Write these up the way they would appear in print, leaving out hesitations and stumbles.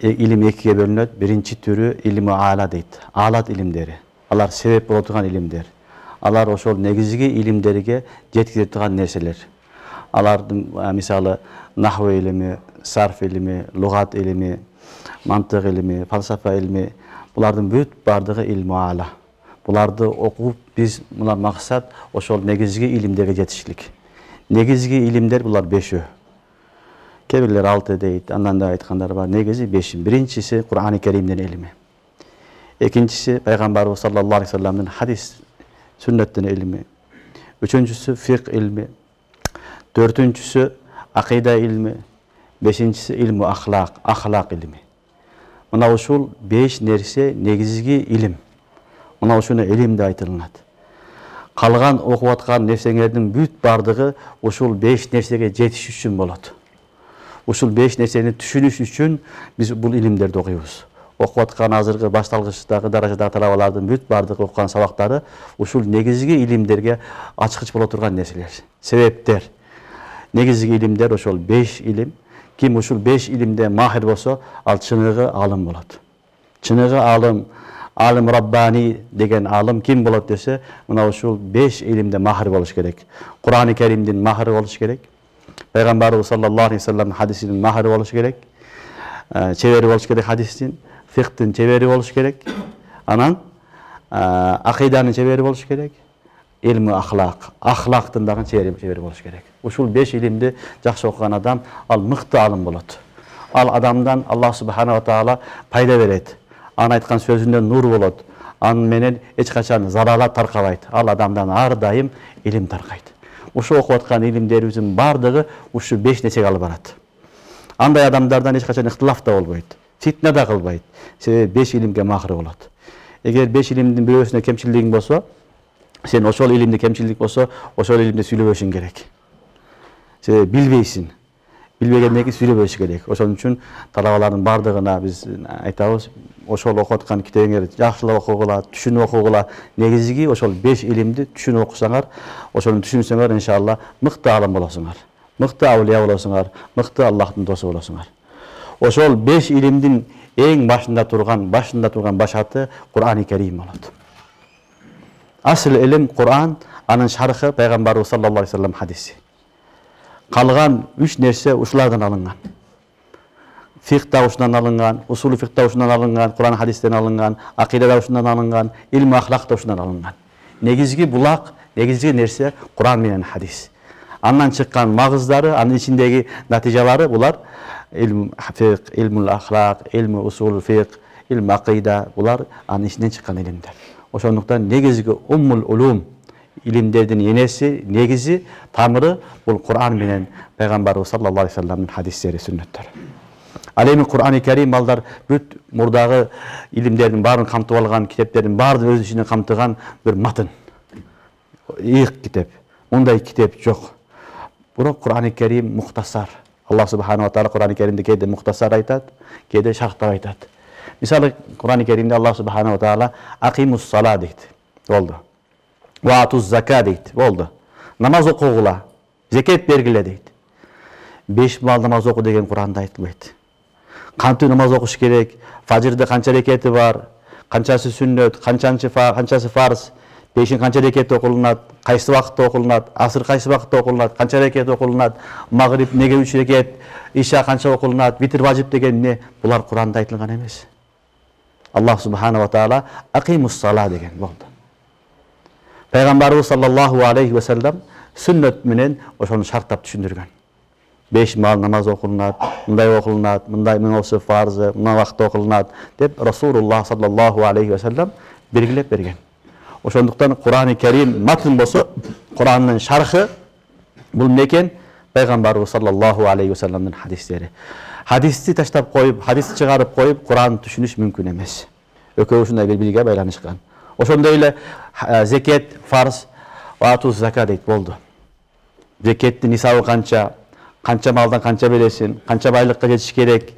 Ilim ekiye bölünөт. Birinci türü ilmi ala deyt. Alat ilimleri. Alar sebep боло турган ilimler. Alar ошол негизги ilimlerге жеткизе турган нерселер. Алардын мисалы нахв илими, сарф илими, лугат илими, мантык илими, фалсафа илими, булардын бүт бардыгы илми ala. Буларды окуп биз мына максат ошол негизги илимдерге жетишлик. Негизги илимдер булар 5. Kээ бирлер 6 дейт, андан да айткандар бар. Негизи 5. Биринчиси Кур'ан-ы Керимдин илими. Экинчиси Пайгамбарыбыз саллаллаху алейхи ва салламдын хадис, сүннөттүн илими. Үчүнчүсү фикh илми. Dördüncüsü akida ilmi, beşincisi ilmu ahlak ilmi. Mına uşul 5 nerse negizgi ilim. Mına uşuna ilim de aytılınat. Kalgan okup atkan nefsеңердин бүт бардыгы ушул 5 нерсеге жетиш үчүн болот. Ушул 5 нерсени түшүнүш үчүн биз бул илимдерди окуйбуз. Окуп аткан азыркы башталгычтагы даражадагы талабалардын бүт бардыгы окуган сабактары ушул негизги илимдерге ачкыч боло турган нерселер, себептер. Негизги илимдер ошол 5 илим. Ким ушул 5 илимде махир болсо, ал чыныгы алым болот. Чыныгы алым Раббани деген алым ким болот десе, мына ушул 5 илимде махир болуш керек. Кур'ан-ы Керимдин махир болуш керек. Пайгамбарыбыз саллаллаху алейхи ва салламдын хадисинин махир болуш керек. Чебери болуш керек хадистин, фикhtин чебери болуш керек. Анан акыйданын чебери болуш керек. Ilmi ahlактын дагы чебери болуш керек. Ушул 5 илимди жакшы окуган адам ал мыкты алым болот. Ал адамдан Аллах субхана ва таала пайда берет. Анын айткан сөзүнөн нур болот. Анын менен эч качан зарарлар таркабайт. Ал адамдан ар дайым илим таркайт. Ушу окуп аткан илимдерибиздин бардыгы ушу 5 нерсеге алып барат. Андай адамдардан эч качан ыктылаф да болбойт. Фитне да кылбайт. Себеби 5 илимге махыр болот. Эгер 5 илимдин бирөөсүнө кемчилигиң болсо, sen ошол илимде кемчилик болсо, ошол илимде сүйлөбөшүң керек. Себеби билбейсиң. Билбегенден кийин сүйлөбөш керек. Ошон үчүн талабалардын бардыгына биз айтабыз, ошол окуп аткан китебиңер жакшылап окугула, түшүнүп окугула. Негизги ошол 5 илимди түшүнүп окусаңар, ошону түшүнсөңөр иншалла мыкты алым болосуңар. Мыкты аулия болосуңар, мыкты Аллахтын досу болосуңар. Ошол 5 илимдин эң башында турган башаты Кур'ан-ы Керим болот. Asıl ilim Kur'an, anın şarkı Peygamberimiz sallallahu aleyhi ve sellem hadisi. Kalgan 3 nerse uşlardan alıngan. Fiqh da uşundan alıngan, usulü fiqh da uşundan alıngan, Kur'an hadisten alıngan, akide da uşundan alıngan, ilmi ahlak da uşundan alıngan. Negizgi bulak, negizgi nerse Kur'an menen hadis. Andan çıkan mağızları, anın içindeki naticaları bular ilm fiqh, ilmul ahlak, ilmi usulü fiqh, ilmi akide bular anın içinden çıkan ilimler. Ошондуктан негизги уммул улум илимдердин энеси, негизи, тамыры бул Кур'ан менен Пайгамбарыбыз саллаллаху алейхи ва салламдын хадистери, сүннөттөрү. Ал эми Кур'ан-ы Керим балдар бүт мурдагы илимдердин баарын камтып алган, китептердин баарын өз ичине камтыган бир матын. Ийик китеп. Мындай китеп жок. Бирок Кур'ан-ы Керим мухтасар. Аллах субхана ва таала Кур'ан-ы Керимде кээде мухтасар айтат, кээде шарктап айтат. Misal Kur'an-ı Kerim'de Allah Subhanahu ve Teala akimus salat deydi. Oldu. Ve atuz zakat deydi. Oldu. Namaz okugula, zekat bergile deydi. 5 mal namaz oku degen Kur'an'da aytılmaydı. Kantı namaz okuş gerek, fajrda kança reketi var, kançası sünnet, kançası farz, 5'in kança reketi okulunat, kaysı vakitte okulunat, asır kaysı vakitte okulunat, kança reketi okulunat, mağrib nege 3 reket, işa kança okulunat, vitir vacip degen ne? Bular Kur'an'da aytılgan emes. Allah subhanahu wa ta'ala akimus salat degen boldu. Peygamberimiz sallallahu aleyhi ve sellem sünnet menen oşonu şartlap düşündürgөн. 5 mal namaz okulunat, mınday okulunat, mınday menosu farzı, mına vakti okulunat dep Rasulullah sallallahu aleyhi ve sellem belgilep bergen. Oşonduktan Kur'an-ı Kerim matn bolsa, Kur'an'ın şarhı bul meken Peygamberimiz sallallahu aleyhi ve sellem'in hadisleri. Hadisти таштап коюп, hadis чыгарып коюп, Кур'ан түшүнүш мүмкүн эмес. Экөө ушундай бир билге байланышкан. Ошондой эле зекет, фарз, ату закат дейт болду. Зекеттин нисабы канча малдан канча бересин, канча байлыкка жетиш керек,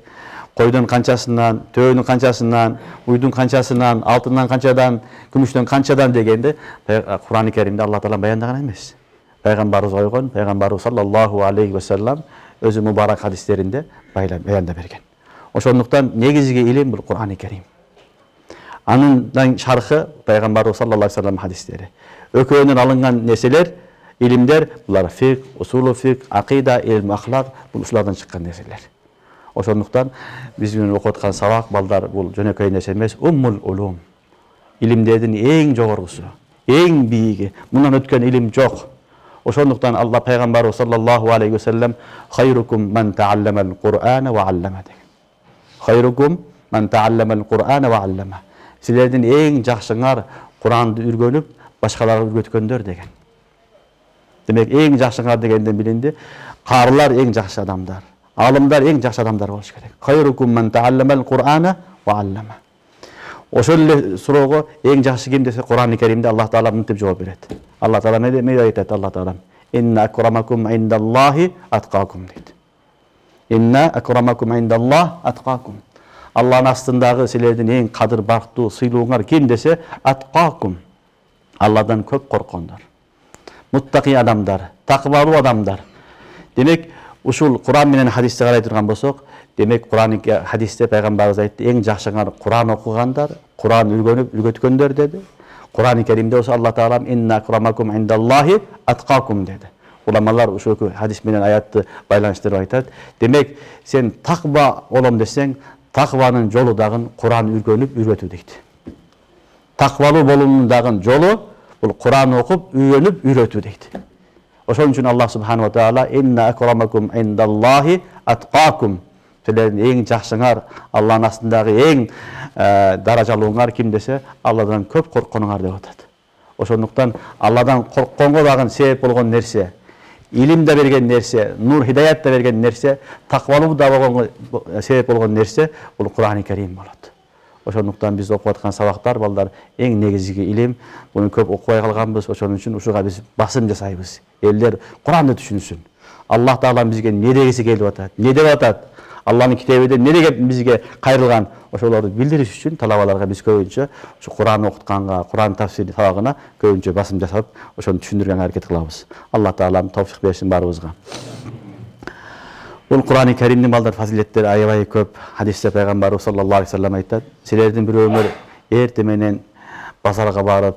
койдун канчасынан, төөнүн канчасынан, уйдун канчасынан, алтындан канчадан, күмүштөн канчадан дегенде Кур'ан-ы Керимде Алла Таала баяндаган эмес. Пайгамбарыбыз койгон, Пайгамбарыбыз саллаллаху алейхи ва саллям өзү мубарак хадистеринде баяндап берген. Ошондуктан негизги илим бул Кур'ан-ы Керим. Анын шархы Пайгамбарыбыз саллаллаху алейхи ва саллям хадистери. Өкөөнөн алынган нерселер, илимдер, булар фик, усулу фик, акида, илм, ахлак, бул ушулардан чыккан нерселер. Ошондуктан биз бүгүн окуп аткан сабак балдар бул жөнөкөй нерсе эмес, уммул улум. Илимдердин эң жогорусу, эң бийиги. Мундан өткөн илим жок. Ошондуктан Алла Пайгамбарыбыз саллаллаху алейхи ва саллям хайрукум ман таалламал Кур'ана ва аллама деген. Хайрукум ман таалламал Кур'ана ва аллама. Силердин эң жакшыңар Куранды үйрөнүп, башкаларга үйрөткөндөр деген. Демек, эң жакшыңар дегенден билинди, карылар эң жакшы адамдар, алымдар эң жакшы адамдар болуш керек. Хайрукум ман таалламал Кур'ана ва аллама. Ошол эле суроого эң жакшы ким десе Кур'ан-ы Керимде Аллах Таала мынтип жооп берет. Аллах Таала эмне айтат? Аллах Таала инна акрамакум индаллахи аткакум дейт. Инна акрамакум индаллах аткакум. Аллахтын астындагы силердин эң кадыр бактуу сыйлууңар ким десе аткакум. Алладан көп корккондар. Муттаки адамдар, такыбалуу адамдар. Демек, ушул Кур'ан менен хадисти карай турган болсок, демек Кур'ан хадисте Пайгамбарыбыз айтты, эң жакшыңар Кур'ан окугандар, Кур'ан үйрөнүп үйрөткөндөр деди. Кур'ан-ы Керимде болсо Аллах Таала инна акрамакум индаллахи аткакум деди. Уламалар ушул хадис менен аятты байланыштырып айтат. Демек, сен такба болом десең, такбанын жолу дагы Кур'ан үйрөнүп үйрөтүү дейт. Такбалуу болуунун дагы жолу бул Кур'ан окуп үйрөнүп үйрөтүү дейт. Ошон үчүн Аллах субханаху ва таала инна акрамакум индаллахи аткакум. Силердин эң жакшыңар, Аллахтын астындагы эң даражалууңар ким десе, Алладан көп коркконуңар деп атат. Ошондуктан Алладан коркконго дагы себеп болгон нерсе, илим да берген нерсе, нур хидаят да берген нерсе, таквалуу да болгонго себеп болгон нерсе бул Кур'ан-ы Керим болот. Ошондуктан биз окуп аткан сабактар балдар эң негизги илим. Буну көп окубай калганбыз, ошон үчүн ушуга биз басым жасайбыз. Элдер Куранды түшүнсүн. Аллах Таала бизге эмне дегиси келип атат, эмне деп атат? Аллахтын китебинде эмне деп бизге кайрылган? Ошолорду билдириш үчүн талабаларга биз көбүнчө ушу Куран окутканга, Куран тафсири сабагына көбүнчө басым жасап, ошону түшүндүргөнгө аракет кылабыз. Аллах Таала товфик берсин баарыбызга. Бул Кур'ан-ы Керимдин балдар фазилеттери аябай көп. Хадисте Пайгамбарыбыз саллаллаху алейхи ва саллям айтат: силердин бирөөңөр эрте менен базарга барып,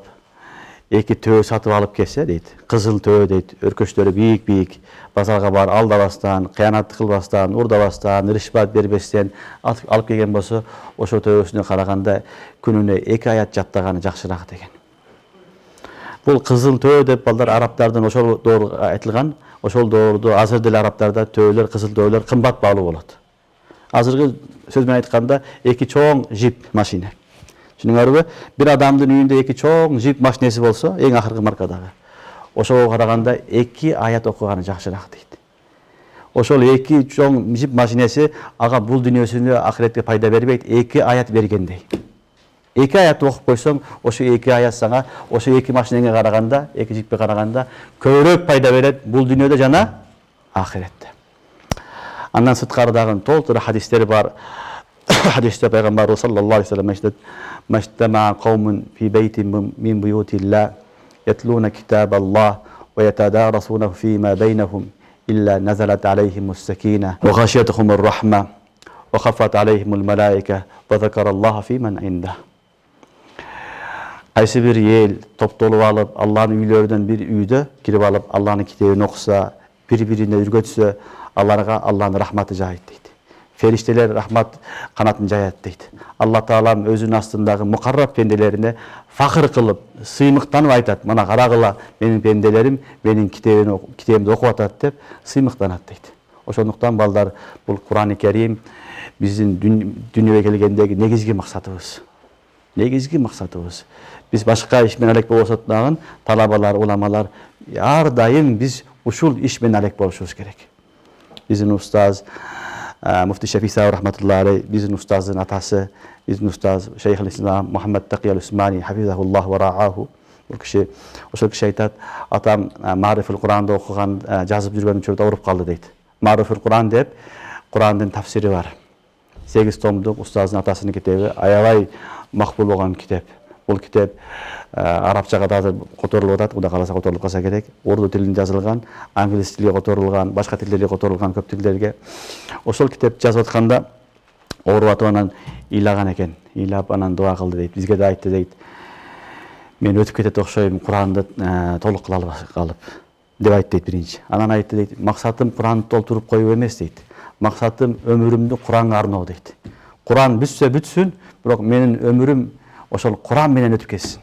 эки төө сатып алып келсе дейт. Кызыл төө дейт, өркөчтөрү бийик-бийик. Базарга бар алдабастан, кыянат кылбастан, урдабастан, ришват бербестен алып келген болсо, ошо төөсүнө караганда күнүнө 2 аят жаттаганы жакшыраак деген. Бул кызыл төө деп балдар арабтардын ошол доор айтылган. Ошол доорду азыр деле арабтарда төөлөр, кызыл төөлөр кымбат баалуу болот. Азыркы сөз менен айтканда 2 чоң жип машина. Түшүнүңөрбү? Бир адамдын үйүндө 2 чоң жип машинеси болсо, эң акыркы маркадагы. Ошого караганда 2 аят окуганы жакшыраак дейт. Ошол 2 чоң жип машинеси ага бул дүйнөсүндө ахиретке пайда бербейт, 2 аят бергендей. 2 аят окуп койсоң, ошо 2 аят сага, ошо 2 машинеге караганда, 2 жипке караганда көбүрөөк пайда берет бул дүйнөдө жана ахиретте. Андан сырткары толтура хадистер бар. Хадисте Пайгамбарыбыз саллаллаху алейхи ва саллям айтат: "Маштама каумун фи бейтин мин буютилла, ятлуна китабаллах ва ятадарасунаху фима бейнахум, илля назалат алейхимус сакина ва гашиятхумур рахма ва хаффат алейхимул малаика ва закараллаха фи ман инда." Кайсы бир эл топтолуп алып, Аллахтын үйлөрүнөн бир үйдө кирип алып, Аллахтын китебин окуса, бири-бирине үргөтсө, аларга Аллахтын рахматы жайыт дейт. Фериштелер рахмат канатын жаят дейт. Аллах Таала өзүнүн астындагы мукарраб пенделерине фахыр кылып, сыймыктанып айтат: "Мана карагыла, менин пенделерим менин китебимди окуп атат" деп сыймыктанат дейт. Ошондуктан балдар, бул Кур'ан-ы Керим биздин дүйнөгө келгендеги негизги максатыбыз. Негизги максатыбыз. Биз башка иш менен алек болсок дагы, талабалар, уламалар ар дайым биз ушул иш менен алек болушубуз керек. Биздин устаз Муфти Шафи Сауи рахматуллахи алейхи, биздин устаздын атасы, биздин устаз Шейхул Ислам Мухаммад Такий ал-Усмани хафизахуллах ва рааху. Бул киши, ошол киши айтат: "Атам Мa'riful Куранды окуган, жазып жүргөн учурда ооруп калды" дейт. Ma'riful Куран деп Курандын тафсири бар. 8 томдук устаздын атасынын китеби, аябай макбул болгон китеп. Бул китеп арабчага да которулуп атат, Кудай кааласа которулуп калса керек. Урду тилинде жазылган, англис тилге которулган, башка тилдерге которулган, көп тилдерге. Ошол китеп жазып атканда ооруп атып анан ыйлаган экен. Ыйлап анан дуа кылды дейт. Бизге да айтты дейт. Мен өтүп кетет окшойм Куранды толук кыла алып деп айтты дейт биринчи. Анан айтты дейт, максатым Куранды толтуруп коюу эмес дейт. Максатым өмүрүмдү Куранга арноо дейт. Куран бүтсө бүтсүн, бирок менин өмүрүм ошол Куран менен өтүп кетсин.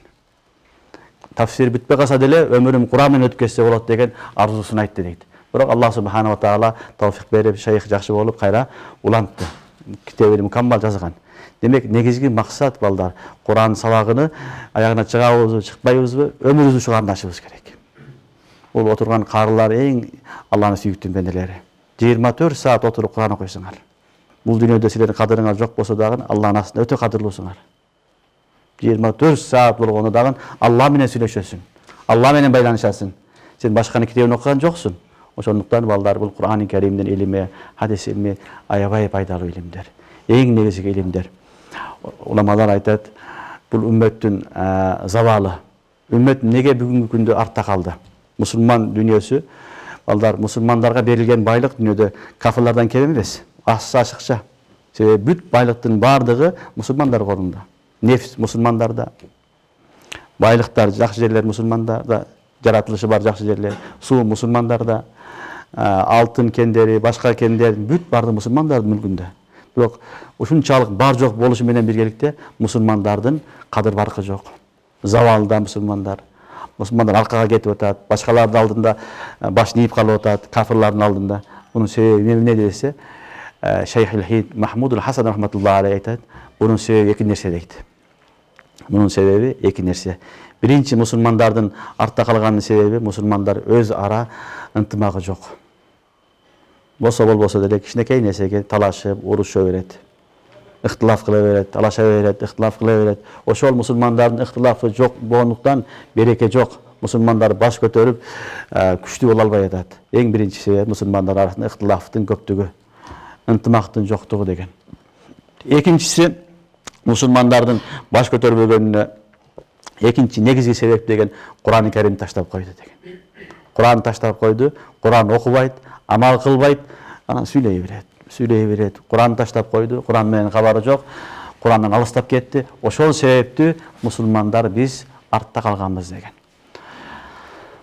Тафсир бүтпөй калса деле өмүрүм Куран менен өтүп кетсе болот деген арзусун айтты дейт. Бирок Аллах субханала таала тавфик берип, шейх жакшы болуп кайра улантты. Китебин мукаммал жазган. Демек, негизги максат балдар Куран сабагыны аягына чыгабызбы, чыкпайбызбы, өмүрүбүздү ушуга арнашыбыз керек. Бул отурган карылар эң Алланын сүйүктүү бенделери. 24 саат отуруп Куран окуйсуңар. Бул дүйнөдө силердин кадырыңар жок болсо дагы Алланын астында өтө кадырлуусуңар. 24 саат болгону дагы Алла менен сүйлөшөсүң. Алла менен байланышасың. Сен башканын китебин окуган жоксуң. Ошондуктан балдар бул Кур'ан-ы Каримдин илими, хадис илими аябай пайдалуу илимдер. Эң негизги илимдер. Уламалар айтат, бул үммөттүн завалы. Үммөт неге бүгүнкү күндө артта калды? Мусулман дүйнөсү, балдар мусулмандарга берилген байлык дүйнөдө кафырлардан кем эмес. Ашыкча. Себеби бүт байлыктын бардыгы мусулмандар колунда. Нефс мусулмандарда. Байлыктар, жакшы жерлер мусулмандарда, жаратылышы бар жакшы жерлер, суу мусулмандарда, алтын кендери, башка кендер бүт барды мусулмандардын мүлкүндө. Бирок ушунчалык бар жок болушу менен биргеликте мусулмандардын кадыр баркы жок. Завалда мусулмандар. Мусулмандар аркага кетип атат, башкалардын алдында баш ийип калып атат, кафырлардын алдында. Бунун себеби эмне десе, Шейх Хид Махмуд Хасан рахматуллахи алейхи айтат, бунун себеби эки нерсе дейт. Бунун себеби эки нерсе. Биринчи, мусулмандардын артта калганын себеби мусулмандар өз ара ынтымагы жок. Болсо болбосо деле кичинекей нерсеге талашып, урушо берет. Ыктылаф кыла берет, талаша берет, ыктылаф кыла берет. Ошол мусулмандардын ыктылафы жок болгондуктан береке жок. Мусулмандар баш көтөрүп, күчтүү боло албай атат. Эң биринчи себеп мусулмандар арасында ыктылафтын көптүгү, ынтымактын жоктугу деген. Экинчиси, мусулмандардын баш көтөрбөгөнүнө экинчи негизги себеп деген Кур'ан-ы Карим таштап койду деген. Кур'ан таштап койду, Кур'ан окубайт, амал кылбайт, анан сүйлөй берет. Кур'ан таштап койду, Кур'ан менен кабары жок, Кур'андан алыстап кетти. Ошол себептүү мусулмандар биз артта калганбыз деген.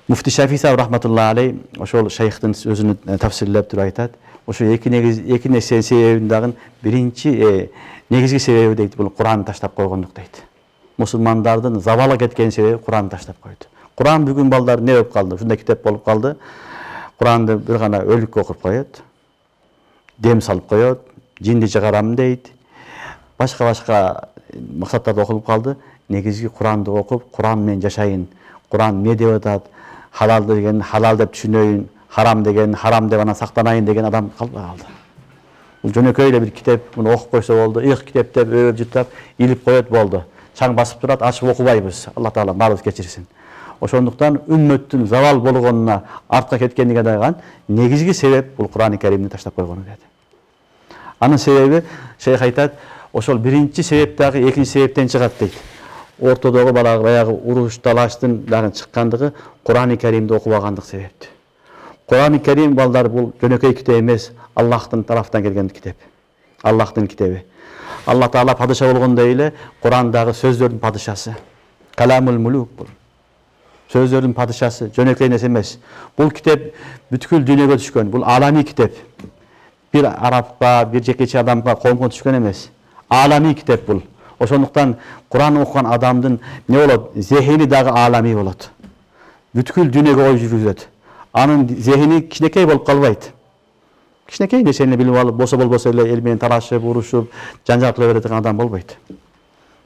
Муфти Шафии рахматуллахи алейхи ошол шейхтин өзүнү тафсирлеп туруп айтат. Ошо эки нерсенин себебин дагы биринчи негизги себеби дейт, бул Кур'ан таштап койгондук дейт. Мусулмандардын завалы кеткен себеби Кур'ан таштап койду. Кур'ан бүгүн балдар не болуп калды? Ушундай китеп болуп калды. Кур'анды бир гана өлүккө окуп коет, дем салып коет, жинди чыгарам дейт. Башка максаттарда окулуп калды. Негизги Кур'анды окуп, Кур'ан менен жашайын. Кур'ан эмне деп атат? Халал деген халал деп түшүнөйүн, харам деген харам деп анан сактанайын деген адам калбай калды. Бул жөнөкөй эле бир китеп, муну окуп койсо болду. Их китеп деп өбүп жыттап, илип коет болду. Чаң басып турат, ачып окубайбыз. Алла таала баарыбыз кечирсин. Ошондуктан үммөттүн завал болгонуна артка кеткендиге дагы негизги себеп бул Кур'ан-ы Каримди таштап койгону деди. Анын себеби шейх айтат, ошол биринчи себеп дагы экинчи себептен чыгат дейт. Ортодогу баягы уруш талаштын дагы чыккандыгы Кур'ан-ы Каримди окубагандык себептүү. Кур'ан-ы Карим балдар бул жөнөкөй китеп эмес, Аллахтын тарафтан келген китеп. Аллахтын китеби. Алла таала падыша болгондой эле Кур'андагы сөздөрдүн падышасы. Каламул мулук бул. Сөздөрдүн падышасы, жөнөкөй нерсе эмес. Бул китеп бүткүл дүйнөгө түшкөн. Бул алами китеп. Бир арабка, бир жекече адамга, коомго түшкөн эмес. Алами китеп бул. Ошондуктан Кур'ан окуган адамдын не болот? Зехини дагы алами болот. Бүткүл дүйнөгө ой жүргүзөт. Анын зехини кичинекей болуп калбайт. Кичинекей нерсени билип алып, болбосо эле эл менен талашып, урушуп, жанжал кыла берет деген адам болбойт.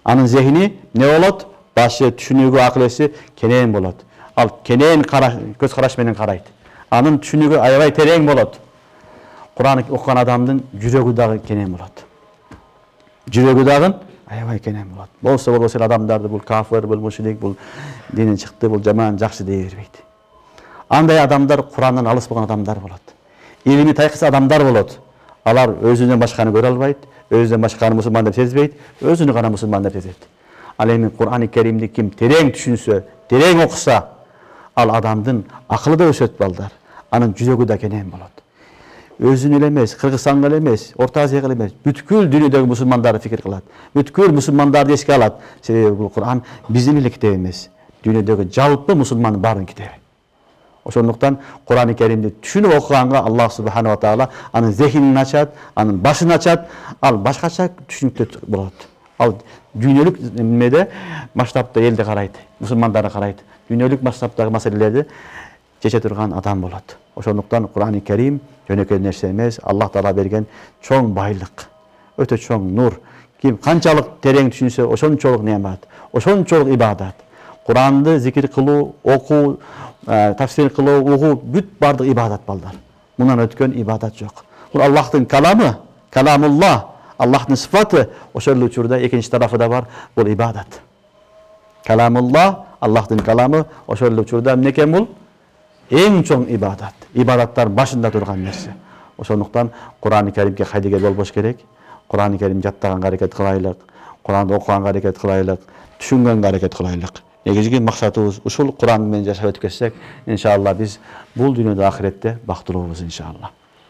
Анын зехини не болот? Башы, түшүнүгү, акыл эси кенен болот. Ал кенен көз караш менен карайт. Анын түшүнүгү аябай терең болот. Кур'ан окуган адамдын жүрөгү дагы кенен болот. Жүрөгү дагы аябай кенен болот. Болсо эле адамдарды бул кафир, бул мушрик, бул динден чыкты, бул жаман, жакшы дей бербейт. Андай адамдар Кур'андан алыс болгон адамдар болот. Илими тайкыс адамдар болот. Алар өзүнөн башканы көрө албайт, өзүнөн башканы мусулман деп сезбейт, өзүнү гана мусулман деп сезет. Ал эми Кур'ан-ы Каримди ким терең түшүнсө, терең окуса, ал адамдын акылы да өсөт балдар. Анын жүрөгү да кенен болот. Özün ele emес, Kırgızстанга эле эмес, Орто Азияга эле эмес, бүткүл дүйнөдөгү мусулмандарды фикир кылат. Бүткүл мусулмандарды эске алат. Себеби бул Кур'ан биздин эле китеп эмес. Дүйнөдөгү жалпы мусулмандын баардын китеби. Ошондуктан Кур'ан-ы Керимди түшүнүп окуганга Аллах субханала таала анын зехинин ачат, анын башын ачат, ал башкача түшүнүктүү болот. Ал дүйнөлүк немеде масштабта элди карайт, мусулмандарды карайт. Дүйнөлүк масштабтагы маселелерди чече турган адам болот. Ошондуктан Кур'ан-ы Керим жөнөкөй нерсе эмес, Аллах таала берген чоң байлык, өтө чоң нур. Ким канчалык терең түшүнсө, ошончолук немат, ошончолук ибадат. Куранды зикир кылуу, окуу, тафсир кылуу, угуу бүт бардык ибадат балдар. Мундан өткөн ибадат жок. Бул Аллахтын каламы, каламуллах, Аллахтын сыфаты, ошол учурда экинчи тарафы да бар, бул ибадат. Каламуллах, Аллахтын каламы, ошол учурда эмне экен бул? Эң чоң ибадат. Ибадаттар башында турган нерсе. Ошондуктан Кур'ан-ы Керимге кайдыгер болбош керек. Кур'ан-ы Керим жаттаганга аракет кылайлык, Куранды окуганга аракет кылайлык, түшүнгөнгө аракет кылайлык. Негизги максатыбыз ушул Куран менен жашап өткөрсөк, иншалла биз бул дүйнөдө ахиретте бактылуубуз иншалла.